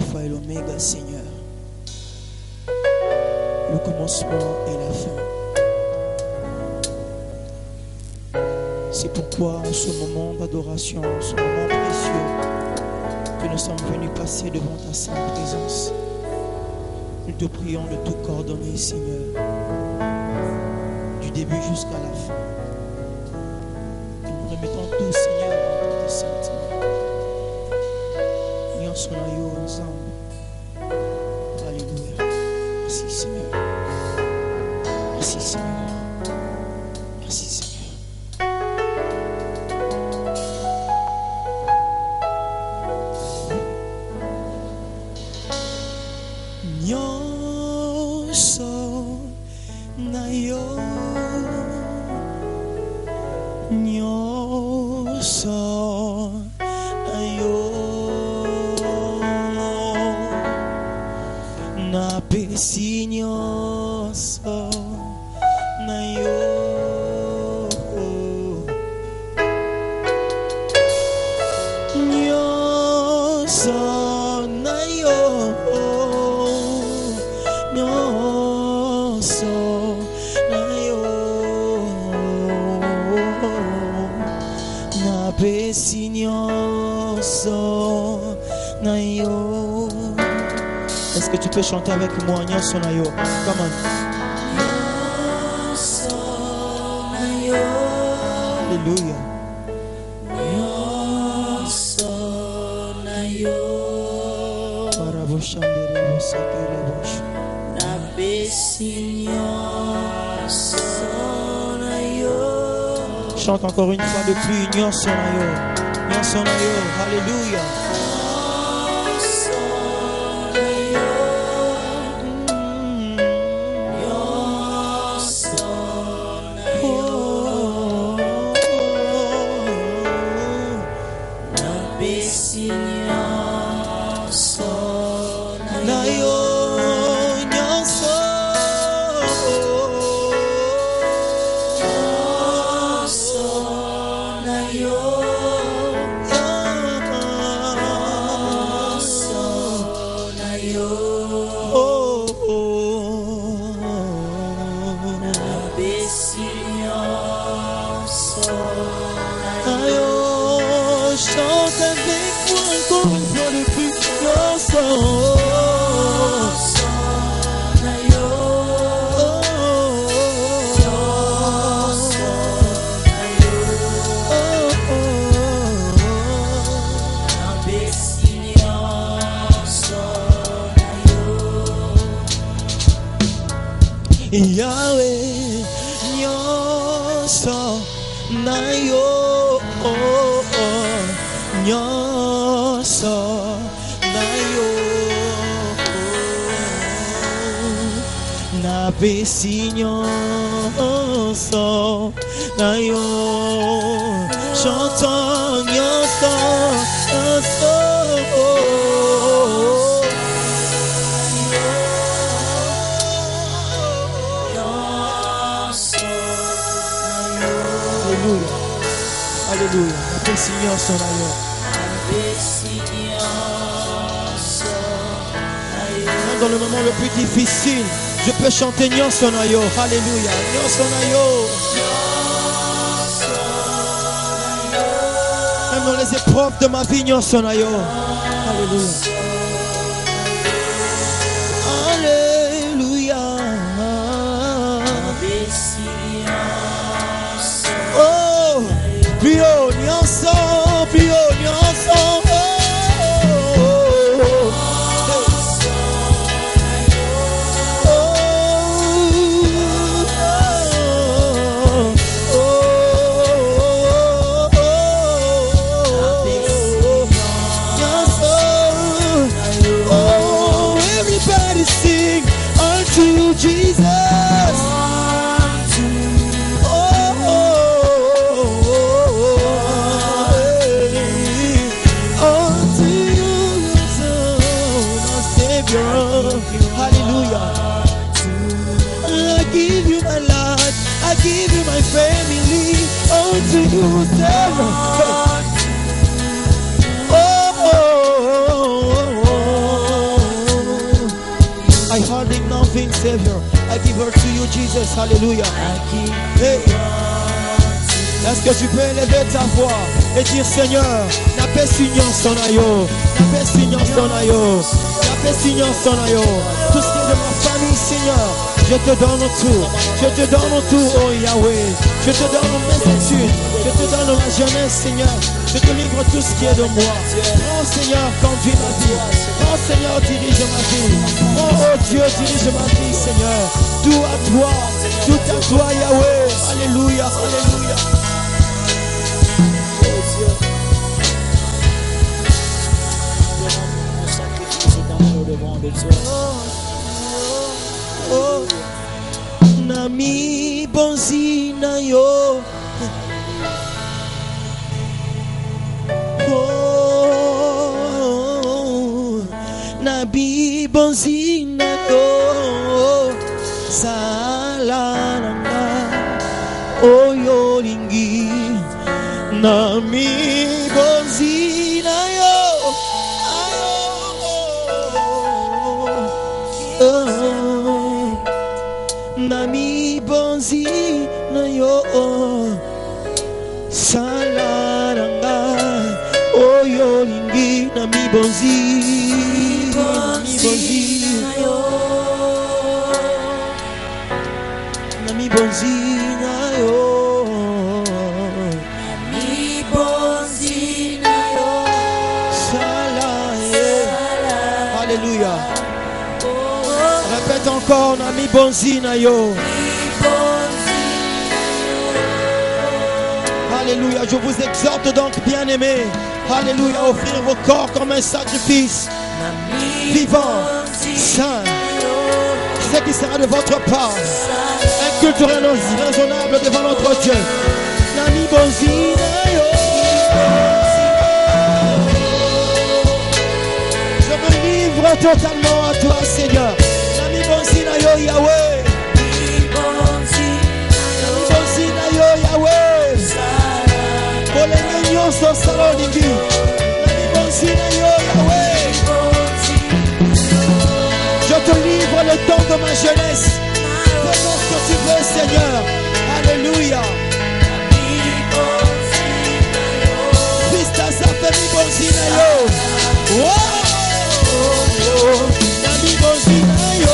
l'alpha et l'oméga, Seigneur. Le commencement et la fin. C'est pourquoi en ce moment d'adoration, en ce moment précieux, que nous sommes venus passer devant ta sainte présence. Nous te prions de tout coordonner, Seigneur, du début jusqu'à la fin. Nous remettons tout, Seigneur, entre tes saintes mains. Nous sommes ensemble. Alléluia. Merci, Seigneur. Merci, Seigneur. Merci, Seigneur. Est-ce que tu peux chanter avec moi? Nyosonayo. Come on. Alléluia. Chante encore une fois de plus. Nyosonayo. Nyosonayo. Alléluia. Yahweh, nyoso na yo, nyoso na yo, na besi nyoso na yo, chantons nyoso, nyoso. Alléluia. Après Seigneur son aïeux. Même dans le moment le plus difficile, je peux chanter Nyon son aïeux. Alléluia. Nyon son aïeux. Même dans les épreuves de ma vie, Nyon son aïeux. Alléluia. Alléluia. Oh, plus haut, nyonso, plus haut, nyonso. Everybody sing unto Jesus. I give you my family, unto you, Savior. Oh, oh, oh, oh, nothing, Savior. I give her to you, Jesus. Hallelujah. Hey. Est-ce que tu peux élever ta voix et dire, Seigneur, n'a pas signance son aïe, n'a pas signance son aïe, n'a pas signance son aïe. Tout ce qui est de ma famille, Seigneur, je te donne tout. Je te donne tout, oh Yahweh. Je te donne mes études. Je te donne ma jeunesse, Seigneur. Je te livre tout ce qui est de moi. Oh Seigneur, conduis ma vie. Oh Seigneur, dirige ma vie. Oh Dieu, dirige ma vie, Seigneur. Tout à toi, Yahweh. Alléluia, alléluia. Oh, Nami bonzina yo. Oh, Nabi bonzina yo. Salaranga. Oh yolingi. Nami bonzina yo. Nami bonzi na yo salaranga oyo lingi nami bonzi na yo nami bonzi na yo salaranga. Alléluia. Répète encore, Nami bonzi na yo. Alléluia, je vous exhorte donc, bien-aimés, alléluia, à offrir vos corps comme un sacrifice vivant, saint, ce qui sera de votre part, un culte raisonnable devant notre Dieu. Nami bonzi na yo. Je me livre totalement à toi, Seigneur. Nami bonzi na yo, Yahweh. Nami bonzi na yo, Yahweh. So Saloningi, Nami bonzi na yo, Yahweh. Je te livre le temps de ma jeunesse. Fais ce que tu veux, Seigneur. Alléluia. Fils d'Azaph, Nami bonzi na yo. Nami bonzi na yo.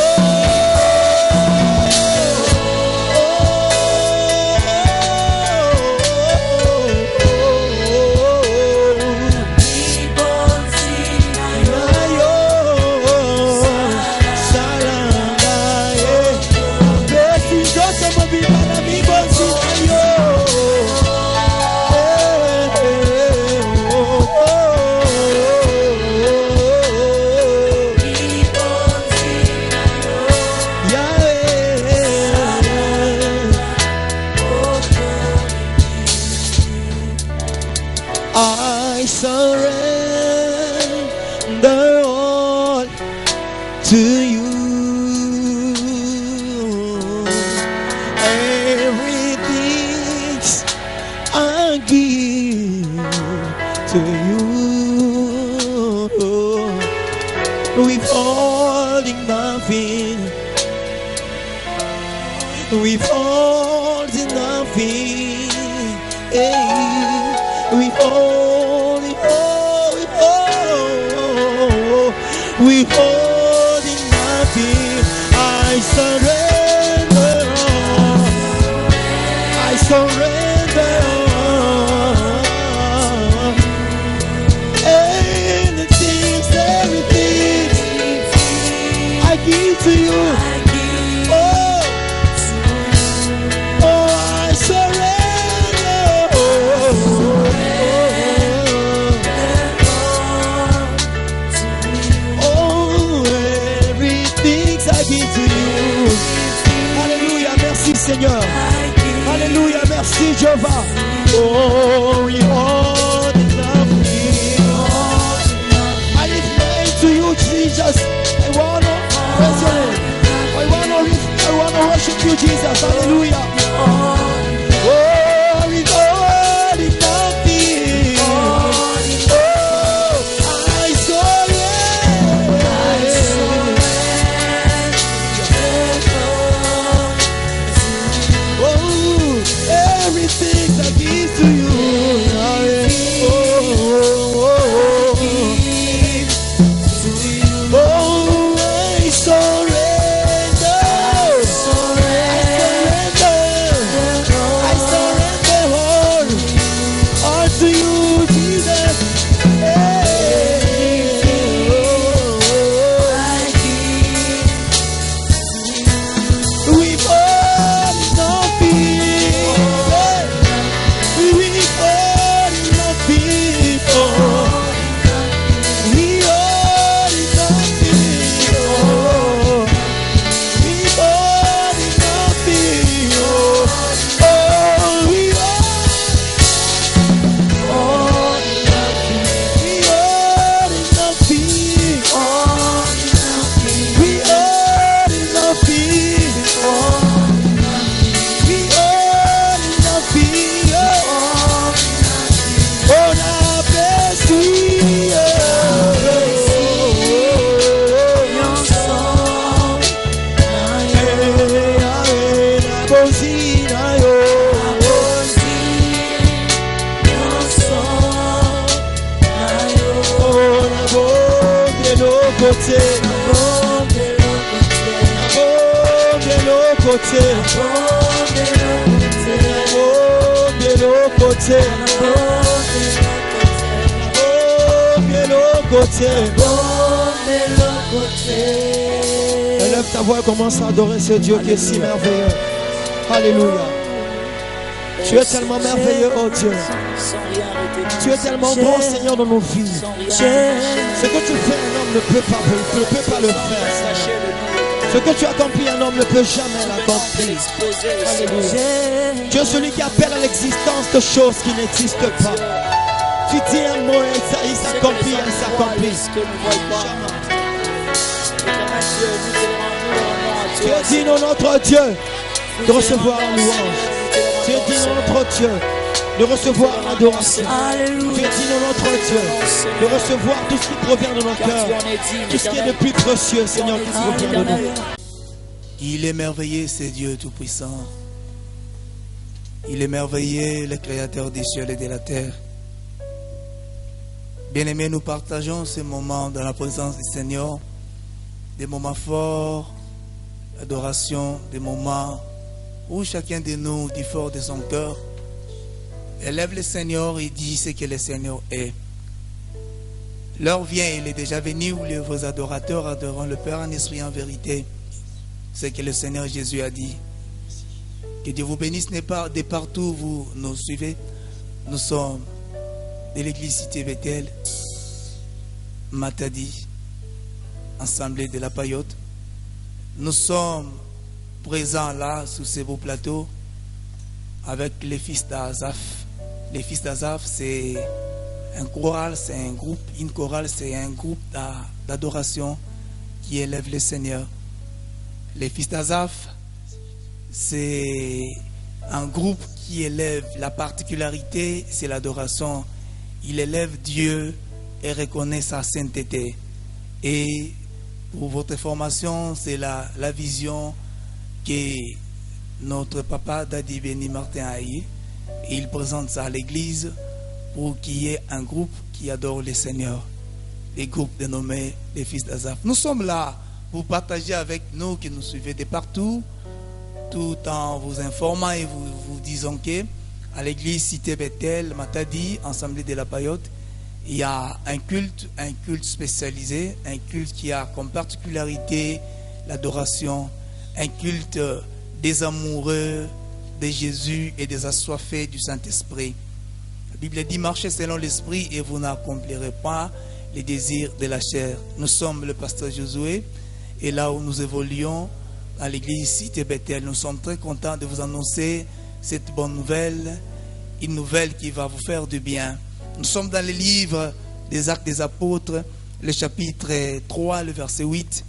I surrender all to you. Everything I give to you. Withholding nothing. Withholding nothing. Withholding nothing. I surrender all. I surrender all. Anything, everything I give to you. I surrender. Everything I give to you. Alléluia, merci Seigneur. Alléluia, merci Jéhovah. Oh, we all enough. I lift my hand to you, Jesus. I wanna praise your name. I wanna worship you, Jesus. Hallelujah. Élève ta voix et commence à adorer ce Dieu qui est si merveilleux. Alléluia. Tu es tellement merveilleux, oh Dieu. Tu es tellement grand, Seigneur, dans nos vies. Ce que tu fais, un homme ne peut pas le faire, Seigneur. Ce que tu accomplis, un homme ne peut jamais l'accomplir. Alléluia. Tu es celui qui appelle à l'existence de choses qui n'existent pas. Tu dis un mot et il s'accomplit, elle s'accomplit. Tu es digne, notre Dieu, de recevoir la louange. Tu es digne, notre Dieu, de recevoir l'adoration. Tu es digne, notre Dieu, de recevoir tout ce qui provient de nos cœurs. Tout ce qui est de plus précieux, Seigneur, qui provient de nous. Il est merveilleux, c'est Dieu Tout-Puissant. Il est merveilleux, le Créateur des cieux et de la terre. Bien-aimés, nous partageons ce moment dans la présence du Seigneur. Des moments forts, d'adoration, des moments où chacun de nous dit fort de son cœur, élève le Seigneur et dit ce que le Seigneur est. L'heure vient, il est déjà venu où vos adorateurs adoreront le Père en esprit et en vérité. Ce que le Seigneur Jésus a dit. Que Dieu vous bénisse de partout où vous nous suivez. Nous sommes de l'église Cité Bethel, Matadi, Assemblée de la Payotte. Nous sommes présents là, sous ces beaux plateaux, avec les fils d'Azaph. Les fils d'Azaph, c'est un choral, c'est un groupe. Une chorale, c'est un groupe d'adoration qui élève le Seigneur. Les fils d'Azaph, c'est un groupe qui élève. La particularité, c'est l'adoration. Il élève Dieu et reconnaît sa sainteté. Et pour votre formation, c'est la vision que notre papa Dadi Béni Martin a eu. Et il présente ça à l'église pour qu'il y ait un groupe qui adore le Seigneur. Les groupes dénommés les fils d'Azaph. Nous sommes là pour partager avec nous qui nous suivez de partout, tout en vous informant et vous disant que à l'église Cité Bethel, Matadi, Assemblée de la Payotte, il y a un culte spécialisé, un culte qui a comme particularité l'adoration, un culte des amoureux de Jésus et des assoiffés du Saint-Esprit. La Bible dit: marchez selon l'Esprit et vous n'accomplirez pas les désirs de la chair. Nous sommes le pasteur Josué et là où nous évoluons à l'église Cité Bethel, nous sommes très contents de vous annoncer cette bonne nouvelle, une nouvelle qui va vous faire du bien. Nous sommes dans le livre des Actes des Apôtres, le chapitre 3, le verset 8.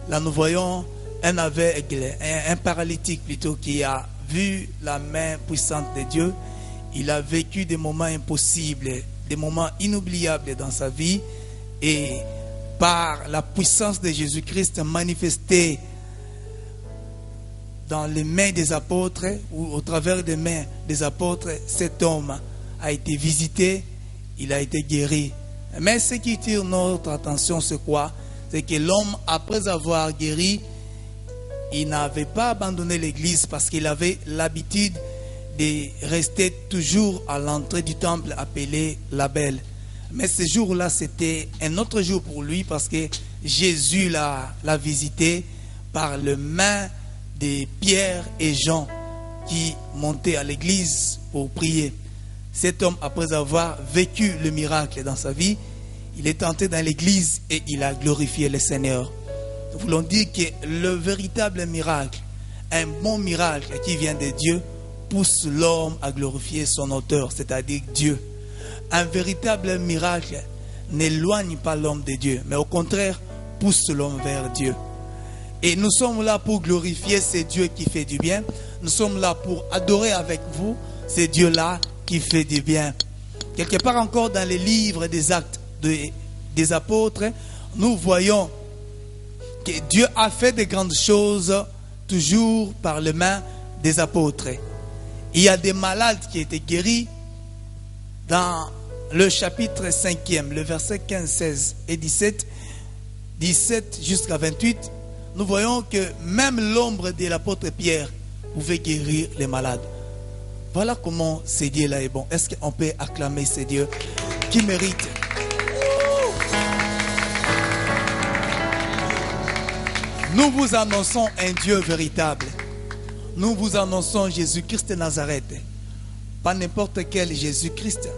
Là, nous voyons un aveugle, un paralytique plutôt, qui a vu la main puissante de Dieu. Il a vécu des moments impossibles, des moments inoubliables dans sa vie. Et par la puissance de Jésus-Christ manifestée dans les mains des apôtres, ou au travers des mains des apôtres, cet homme a été visité, il a été guéri. Mais ce qui tire notre attention, c'est quoi? C'est que l'homme, après avoir guéri, il n'avait pas abandonné l'église parce qu'il avait l'habitude de rester toujours à l'entrée du temple appelé la Belle. Mais ce jour-là, c'était un autre jour pour lui parce que Jésus l'a visité par les mains de Pierre et Jean qui montaient à l'église pour prier. Cet homme, après avoir vécu le miracle dans sa vie, il est entré dans l'église et il a glorifié le Seigneur. Nous voulons dire que le véritable miracle, un bon miracle qui vient de Dieu, pousse l'homme à glorifier son auteur, c'est-à-dire Dieu. Un véritable miracle n'éloigne pas l'homme de Dieu, mais au contraire, pousse l'homme vers Dieu. Et nous sommes là pour glorifier ce Dieu qui fait du bien. Nous sommes là pour adorer avec vous ce Dieu-là qui fait du bien. Quelque part encore dans les livres des Actes des Apôtres, nous voyons que Dieu a fait de grandes choses toujours par les mains des apôtres. Il y a des malades qui étaient guéris. Dans le chapitre 5e, le verset 15, 16 et 17, 17 jusqu'à 28, nous voyons que même l'ombre de l'apôtre Pierre pouvait guérir les malades. Voilà comment ce Dieu-là est bon. Est-ce qu'on peut acclamer ce Dieu qui mérite? Nous vous annonçons un Dieu véritable. Nous vous annonçons Jésus-Christ de Nazareth. Pas n'importe quel Jésus-Christ,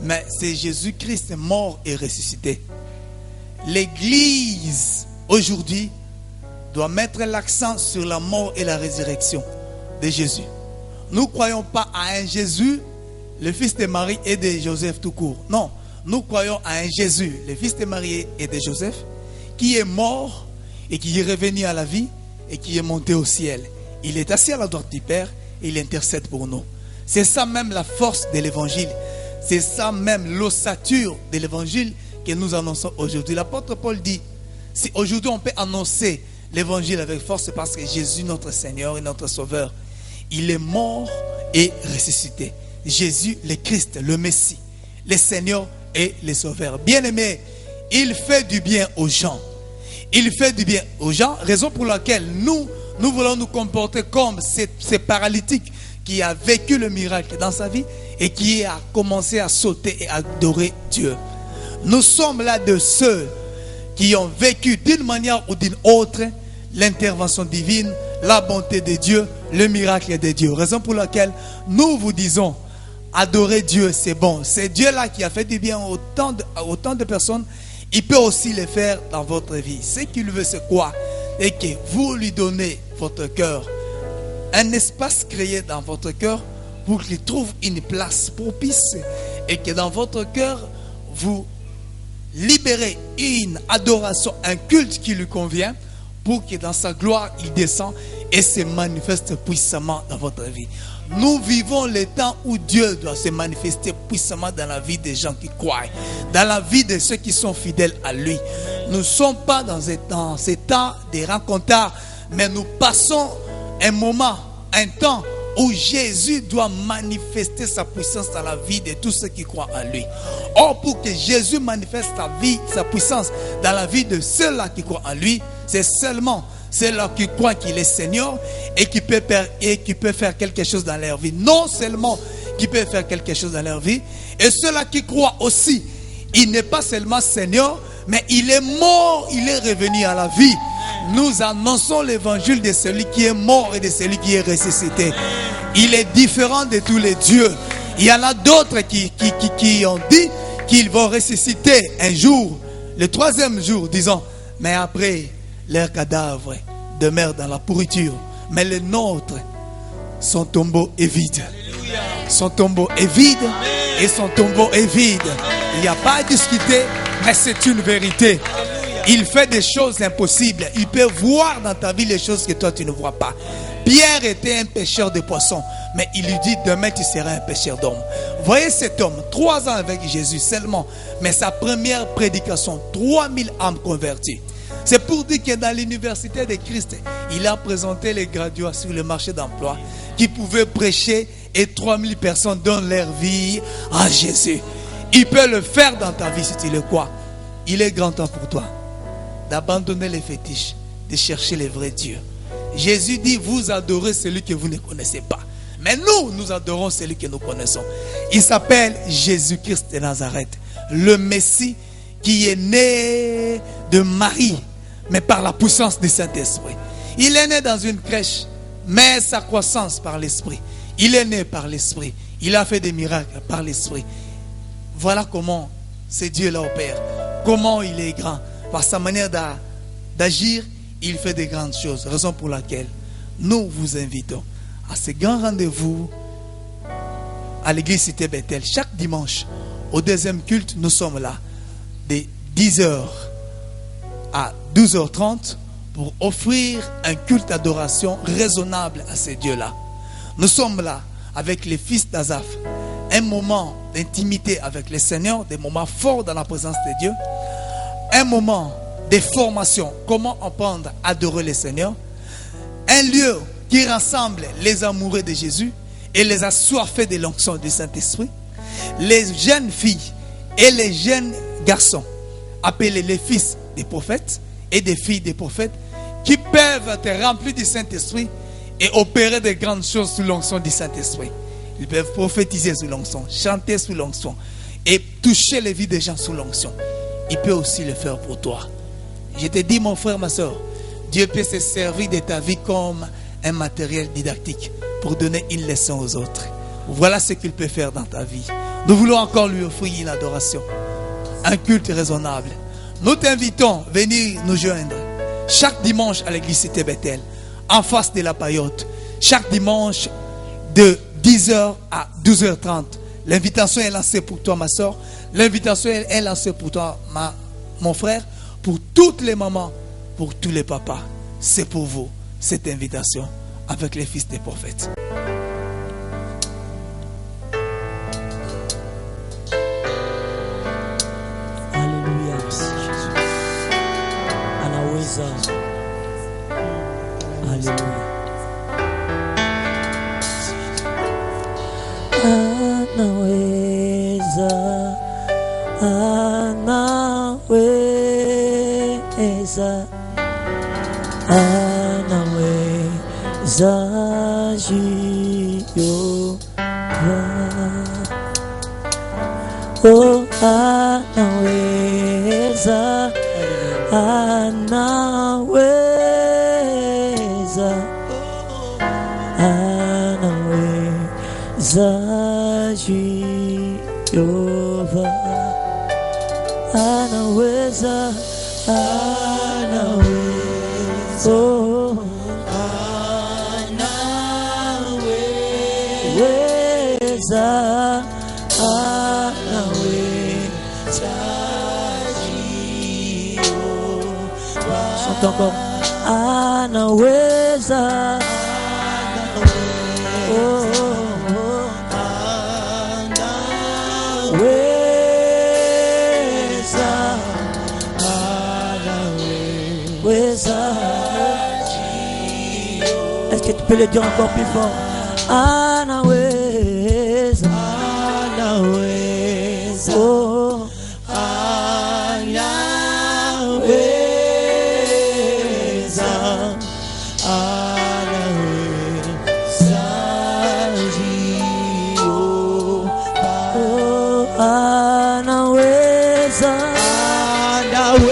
mais c'est Jésus-Christ mort et ressuscité. L'Église aujourd'hui doit mettre l'accent sur la mort et la résurrection de Jésus. Nous ne croyons pas à un Jésus, le fils de Marie et de Joseph tout court. Non, nous croyons à un Jésus, le fils de Marie et de Joseph, qui est mort et qui est revenu à la vie et qui est monté au ciel. Il est assis à la droite du Père et il intercède pour nous. C'est ça même la force de l'évangile. C'est ça même l'ossature de l'évangile que nous annonçons aujourd'hui. L'apôtre Paul dit, si aujourd'hui on peut annoncer l'évangile avec force, c'est parce que Jésus, notre Seigneur et notre Sauveur, il est mort et ressuscité. Jésus, le Christ, le Messie, le Seigneur et le Sauveur. Bien-aimé, il fait du bien aux gens. Il fait du bien aux gens, raison pour laquelle nous voulons nous comporter comme ces paralytiques qui a vécu le miracle dans sa vie et qui a commencé à sauter et à adorer Dieu. Nous sommes là de ceux qui ont vécu d'une manière ou d'une autre l'intervention divine, la bonté de Dieu, le miracle de Dieu. Raison pour laquelle nous vous disons, adorer Dieu, c'est bon. C'est Dieu-là qui a fait du bien à autant de personnes. Il peut aussi le faire dans votre vie. Ce qu'il veut, c'est quoi? Et que vous lui donnez votre cœur, un espace créé dans votre cœur pour qu'il trouve une place propice et que dans votre cœur, vous libérez une adoration, un culte qui lui convient pour que dans sa gloire, il descend et se manifeste puissamment dans votre vie. Nous vivons les temps où Dieu doit se manifester puissamment dans la vie des gens qui croient, dans la vie de ceux qui sont fidèles à lui. Nous ne sommes pas dans ces temps des rencontres, mais nous passons un moment, un temps où Jésus doit manifester sa puissance dans la vie de tous ceux qui croient en lui. Or, pour que Jésus manifeste sa puissance dans la vie de ceux-là qui croient en lui, c'est seulement ceux-là qui croient qu'il est Seigneur et qui peut faire quelque chose dans leur vie. Non seulement qui peut faire quelque chose dans leur vie, et ceux-là qui croient aussi, il n'est pas seulement Seigneur, mais il est mort, il est revenu à la vie. Nous annonçons l'évangile de celui qui est mort et de celui qui est ressuscité. Il est différent de tous les dieux. Il y en a d'autres qui ont dit qu'ils vont ressusciter un jour, le troisième jour, disons, mais après, leurs cadavres demeurent dans la pourriture. Mais le nôtre, son tombeau est vide. Son tombeau est vide et son tombeau est vide. Il n'y a pas à discuter, mais c'est une vérité. Il fait des choses impossibles. Il peut voir dans ta vie les choses que toi tu ne vois pas. Pierre était un pêcheur de poissons, mais il lui dit demain tu seras un pêcheur d'hommes. Voyez cet homme, 3 ans avec Jésus seulement, mais sa première prédication, 3000 âmes converties. C'est pour dire que dans l'université de Christ, il a présenté les graduats sur le marché d'emploi qui pouvaient prêcher et 3000 personnes donnent leur vie à Jésus. Il peut le faire dans ta vie si tu le crois. Il est grand temps pour toi d'abandonner les fétiches, de chercher les vrais dieux. Jésus dit, vous adorez celui que vous ne connaissez pas. Mais nous adorons celui que nous connaissons. Il s'appelle Jésus-Christ de Nazareth, le Messie qui est né de Marie, mais par la puissance du Saint-Esprit. Il est né dans une crèche, mais sa croissance par l'Esprit. Il est né par l'Esprit. Il a fait des miracles par l'Esprit. Voilà comment ce Dieu-là opère. Comment il est grand. Par sa manière d'agir, il fait de grandes choses. Raison pour laquelle nous vous invitons à ce grand rendez-vous à l'église Cité Bethel. Chaque dimanche, au deuxième culte, nous sommes là de 10h à 12h30 pour offrir un culte d'adoration raisonnable à ces dieux-là. Nous sommes là avec les fils d'Azaph. Un moment d'intimité avec le Seigneur, des moments forts dans la présence de Dieu. Un moment de formation, comment apprendre à adorer le Seigneur. Un lieu qui rassemble les amoureux de Jésus et les assoiffés de l'onction du Saint-Esprit. Les jeunes filles et les jeunes garçons, appelés les fils des prophètes, et des filles des prophètes qui peuvent être remplis du Saint-Esprit et opérer de grandes choses sous l'onction du Saint-Esprit. Ils peuvent prophétiser sous l'onction, chanter sous l'onction et toucher les vies des gens sous l'onction. Il peut aussi le faire pour toi. Je te dis, mon frère, ma soeur, Dieu peut se servir de ta vie comme un matériel didactique pour donner une leçon aux autres. Voilà ce qu'il peut faire dans ta vie. Nous voulons encore lui offrir une adoration, un culte raisonnable. Nous t'invitons à venir nous joindre chaque dimanche à l'église Cité Bethel, en face de la Payotte, chaque dimanche de 10h à 12h30. L'invitation est lancée pour toi, ma soeur. L'invitation est lancée pour toi, mon frère, pour toutes les mamans, pour tous les papas. C'est pour vous, cette invitation, avec les fils des prophètes. Alléluia, merci Jésus. Anaweza. Alléluia. Anaweza Jehova. Oh, anaweza, anaweza, anaweza Jehova. Anaweza, anaweza, oh, anaweza, anaweza Jehova. Chante encore. Anaweza, oh, est-ce que tu peux le dire encore plus fort? Anaweza, anaweza, oh, anaweza, anaweza Jehova. Oh, anaweza, anaweza.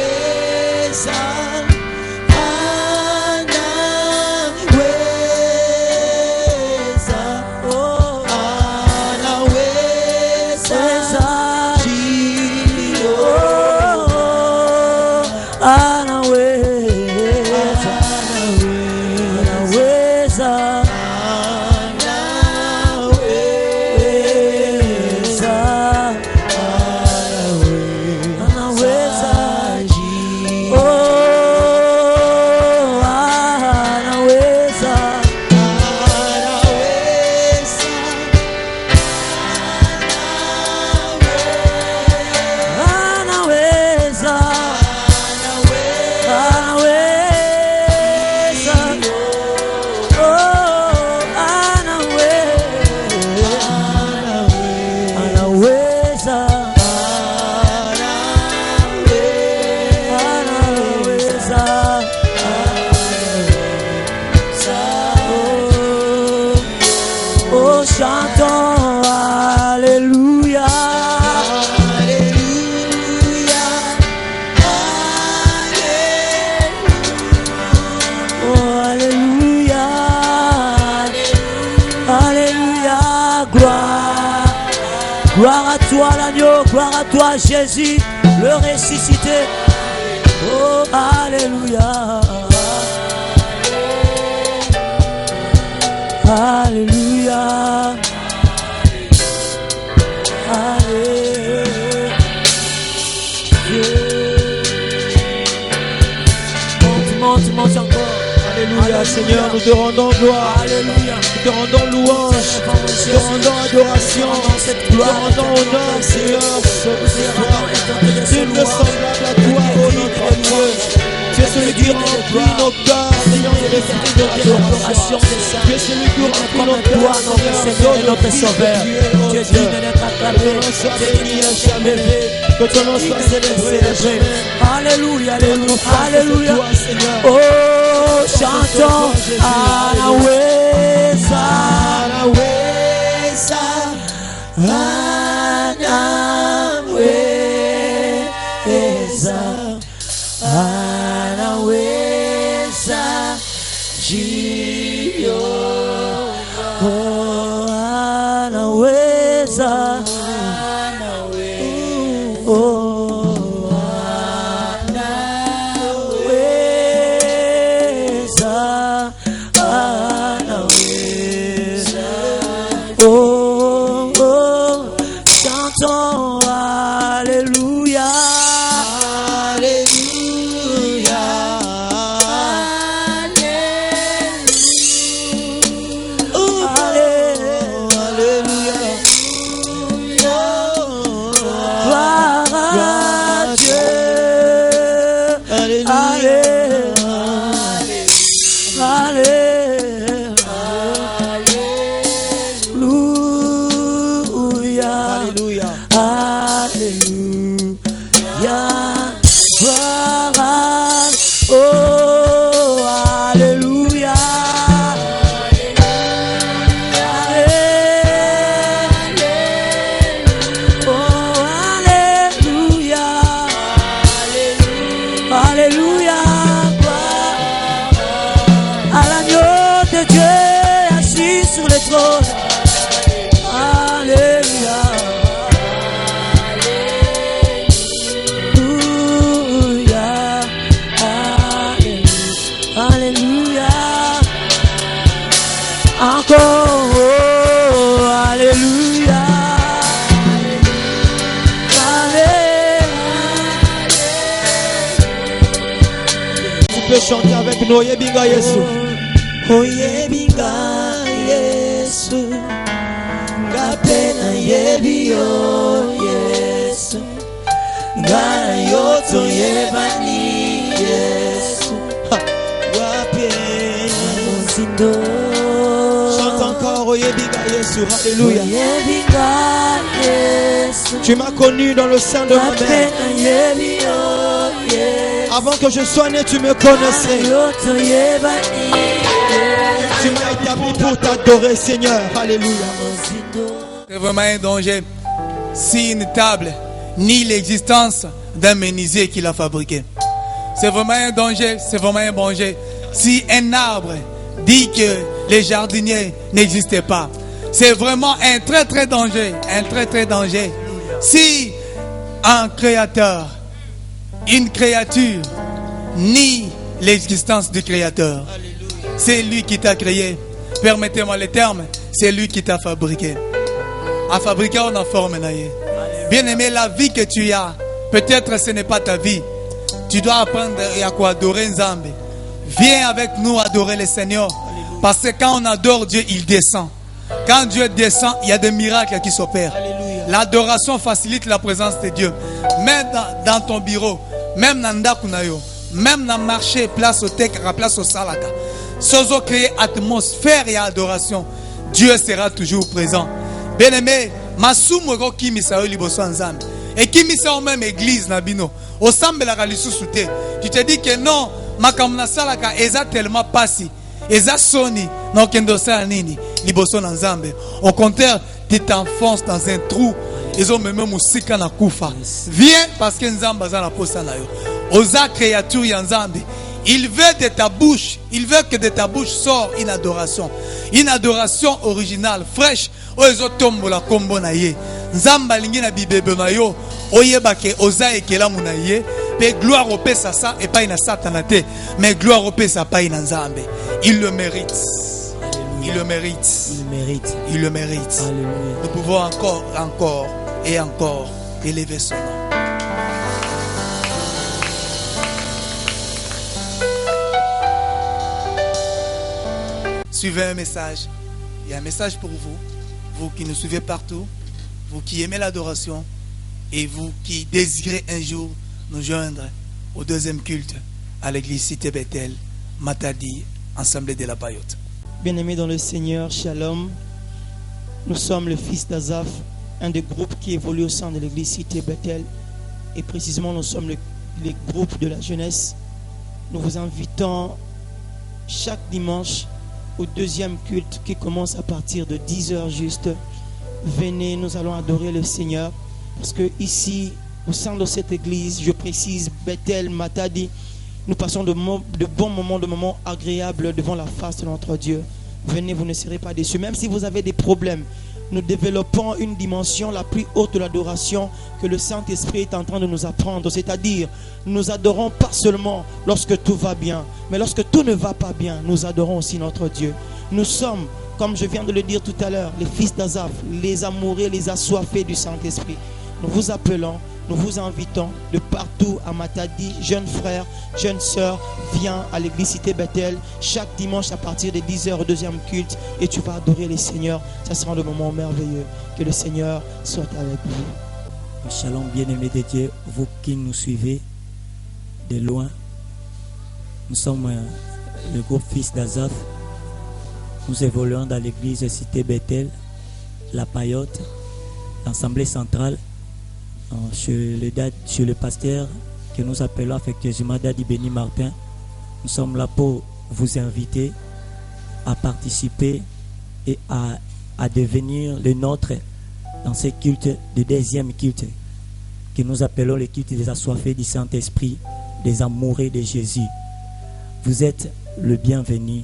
Gloire à toi l'agneau, gloire à toi Jésus, le ressuscité. Oh, alléluia. Alléluia. Alléluia. Monte encore. Alléluia, Seigneur, nous te rendons gloire. Alléluia. Nous te rendons louange. Nous te rendons adoration. Nous te rendons honneur, Seigneur. Nul ne semblable à toi, ô notre Dieu. Tu es celui qui remplit nos cœurs, Seigneur, de l'esprit de l'adoration. Tu es celui qui remplit nos cœurs, Seigneur, et notre Sauveur. Tu es digne d'être acclamé, tu es digne d'être élevé. Que ton nom soit célébré. Alléluia, alléluia, alléluia. Oh, chantons Anaweza, Anaweza, Anaweza, Anaweza, Jio, oh, Anaweza, oh, Anaweza, Anaweza, oh, oh, chantons Alléluia, Alléluia, Alléluia, gloire à Dieu, Alléluia, Alléluia, Alléluia, gloire à oh, Alléluia, oh, Alléluia, Alléluia, à l'agneau de Dieu assis sur le trône. Alléluia, Alléluia, Alléluia, encore, oh, Alléluia, Alléluia. Tu peux chanter avec nous, Yebinga Yesu. Oh, Yebinga Yesu. Kapena yebi oh Yesu, ngana yoto yebani Yesu, wape musindo. Chante encore oh yebiga Yesu, alléluia. Yebiga Yesu. Tu m'as connu dans le sein de ma mère. Yebi oh Yesu. Avant que je sois né, tu me connaissais. Yoto yebani. Tu m'as établi pour t'adorer, Seigneur. Alléluia. C'est vraiment un danger si une table nie l'existence d'un menuisier qui l'a fabriqué. C'est vraiment un danger, c'est vraiment un danger si un arbre dit que les jardiniers n'existaient pas. C'est vraiment un très très danger, un très très danger. Si un créateur, une créature nie l'existence du créateur, c'est lui qui t'a créé. Permettez-moi le terme, c'est lui qui t'a fabriqué. A fabriqué en forme. Bien aimé, la vie que tu as, peut-être ce n'est pas ta vie. Tu dois apprendre à quoi adorer Nzambe. Viens avec nous adorer le Seigneur. Parce que quand on adore Dieu, il descend. Quand Dieu descend, il y a des miracles qui s'opèrent. L'adoration facilite la présence de Dieu. Même dans ton bureau, même dans Ndakunayo, même dans le marché, place au Tekra, place au Salaka. Sozo créer atmosphère et adoration. Dieu sera toujours présent. Bien aimé, Masumwego Kimisa Liboso Nzambe. Et Kimisa même église Nabino. Au Sambe la Galisusuté. Tu te dis que non, Makamna Salaka, Eza tellement passé. Eza Soni, non Kendosa Nini, Liboso Nzambe. Au contraire, tu t'enfonces dans un trou. Ils ont même Moussika na Koufa. Viens parce que Nzambe a la poste na yo. Oza créature Nzambe. Il veut de ta bouche, il veut que de ta bouche sorte une adoration originale, fraîche. Ozo tombo la kombo na ye. Nzamba lingi na bibebe na yo. Oyeba ke oza ekela mu na ye. Pe gloire au pesa ça et pas ina satanate. Mais gloire au pesa pas ina Nzambe. Il le mérite. Il le mérite. Il mérite. Il le mérite. Alléluia. Nous pouvons encore et encore élever son nom. Suivez un message. Il y a un message pour vous. Vous qui nous suivez partout. Vous qui aimez l'adoration. Et vous qui désirez un jour nous joindre au deuxième culte à l'église Cité Bethel, Matadi, Assemblée de la Payotte. Bien-aimés dans le Seigneur, Shalom. Nous sommes le fils d'Azaph, un des groupes qui évolue au sein de l'église Cité Bethel. Et précisément, nous sommes les groupes de la jeunesse. Nous vous invitons chaque dimanche au deuxième culte qui commence à partir de 10h juste. Venez, nous allons adorer le Seigneur. Parce que ici, au sein de cette église, je précise, Bethel, Matadi, nous passons de bons moments, de moments agréables devant la face de notre Dieu. Venez, vous ne serez pas déçus. Même si vous avez des problèmes, nous développons une dimension la plus haute de l'adoration que le Saint-Esprit est en train de nous apprendre. C'est-à-dire, nous adorons pas seulement lorsque tout va bien, mais lorsque tout ne va pas bien, nous adorons aussi notre Dieu. Nous sommes, comme je viens de le dire tout à l'heure, les fils d'Azaph, les amoureux, les assoiffés du Saint-Esprit. Nous vous appelons, nous vous invitons de partout à Matadi, jeunes frères, jeunes sœurs, viens à l'église Cité Bethel chaque dimanche à partir de 10h au deuxième culte et tu vas adorer le Seigneur. Ça sera un moment merveilleux. Que le Seigneur soit avec vous. Shalom, bien-aimés de Dieu, vous qui nous suivez de loin. Nous sommes le groupe Fils d'Azaph. Nous évoluons dans l'église Cité Bethel, la Payotte, l'Assemblée centrale. Chez le pasteur que nous appelons affectueusement Dadi Béni Martin. Nous sommes là pour vous inviter à participer et à devenir le nôtre dans ce culte, le deuxième culte que nous appelons le culte des assoiffés du Saint-Esprit, des amoureux de Jésus. Vous êtes le bienvenu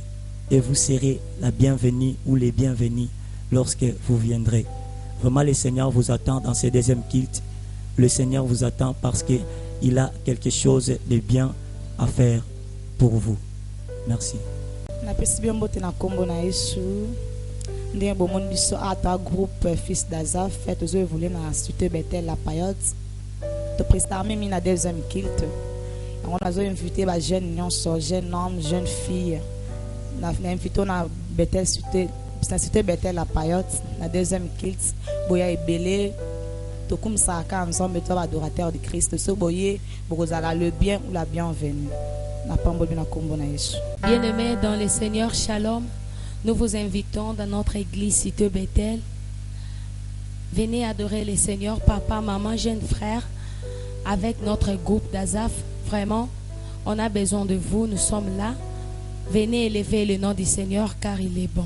et vous serez la bienvenue ou les bienvenus lorsque vous viendrez. Vraiment, le Seigneur vous attend dans ce deuxième culte. Le Seigneur vous attend parce qu'il a quelque chose de bien à faire pour vous. Merci. Ndenge bomoni biso ata groupe fils d'Azaph fait aux évoluer dans la Cité Bethel la Payotte. To prestar même na deuxième culte. On a invité ba jeunes nyonso, jeunes hommes, jeunes filles. Na invité na Bethel Cité Bethel la Payotte, la deuxième culte. Boya ebele to comme ça quand ensemble toi adorateur de Christ. Ce boyer bokozala le bien ou la bienvenue. Na pambo bina kombo na Yesu. Bien-aimés dans le Seigneur, Shalom. Nous vous invitons dans notre église Cité Bethel. Venez adorer le Seigneur, papa, maman, jeunes frères, avec notre groupe d'Azaph. Vraiment, on a besoin de vous, nous sommes là. Venez élever le nom du Seigneur car il est bon.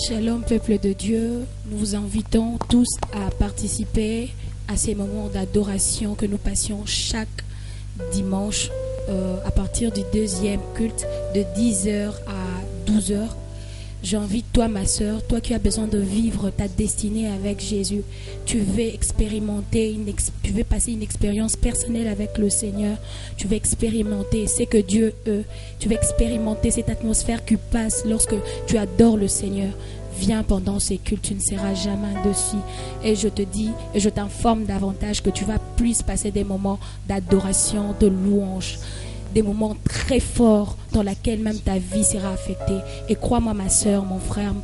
Shalom, peuple de Dieu. Nous vous invitons tous à participer à ces moments d'adoration que nous passions chaque dimanche à partir du deuxième culte de 10h à 12h. J'invite toi, ma soeur, toi qui as besoin de vivre ta destinée avec Jésus. Tu veux expérimenter, tu veux passer une expérience personnelle avec le Seigneur. Tu veux expérimenter ce que Dieu est. Tu veux expérimenter cette atmosphère qui passe lorsque tu adores le Seigneur. Viens pendant ces cultes, tu ne seras jamais dessus. Et je te dis, et je t'informe davantage que tu vas plus passer des moments d'adoration, de louange. Des moments très forts dans lesquels même ta vie sera affectée. Et crois-moi, ma soeur, mon frère,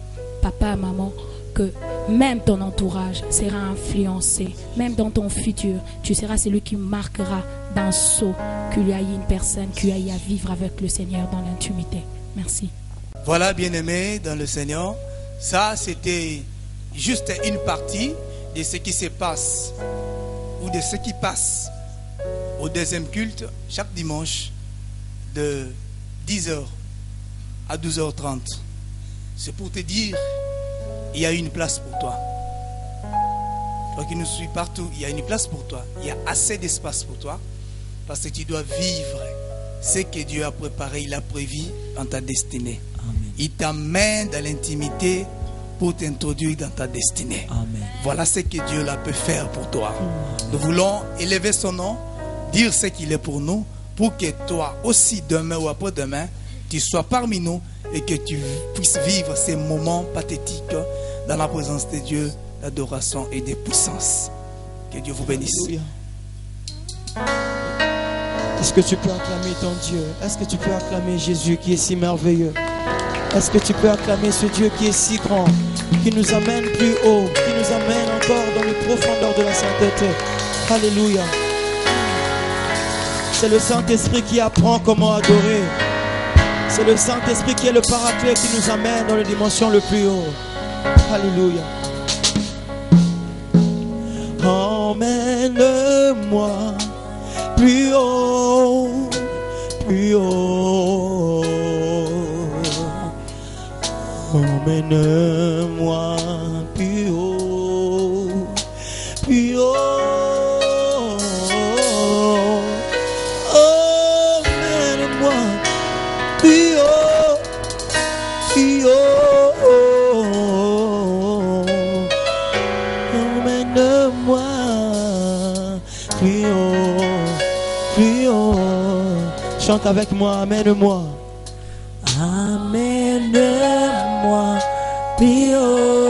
papa, maman, que même ton entourage sera influencé. Même dans ton futur, tu seras celui qui marquera d'un saut qu'il y a une personne qui a eu à vivre avec le Seigneur dans l'intimité. Merci. Voilà, bien-aimés dans le Seigneur. Ça, c'était juste une partie de ce qui se passe ou de ce qui passe au deuxième culte chaque dimanche de 10h à 12h30. C'est pour te dire, il y a une place pour toi. Toi qui nous suis partout, il y a une place pour toi. Il y a assez d'espace pour toi parce que tu dois vivre ce que Dieu a préparé, il a prévu dans ta destinée. Amen. Il t'amène dans l'intimité pour t'introduire dans ta destinée. Amen. Voilà ce que Dieu là peut faire pour toi. Nous voulons élever son nom, dire ce qu'il est pour nous, pour que toi aussi demain ou après-demain, tu sois parmi nous et que tu puisses vivre ces moments pathétiques dans la présence de Dieu, d'adoration et de puissance. Que Dieu vous bénisse. Alléluia. Est-ce que tu peux acclamer ton Dieu? Est-ce que tu peux acclamer Jésus qui est si merveilleux? Est-ce que tu peux acclamer ce Dieu qui est si grand, qui nous amène plus haut, qui nous amène encore dans les profondeurs de la sainteté? Alléluia. C'est le Saint-Esprit qui apprend comment adorer. C'est le Saint-Esprit qui est le paraclet qui nous amène dans les dimensions le plus haut. Alléluia. Emmène-moi plus haut, plus haut. Emmène-moi plus haut, plus haut. Emmène-moi plus haut, plus haut. Emmène-moi plus haut, plus haut. Chante avec moi, amène-moi. Amène-moi plus haut.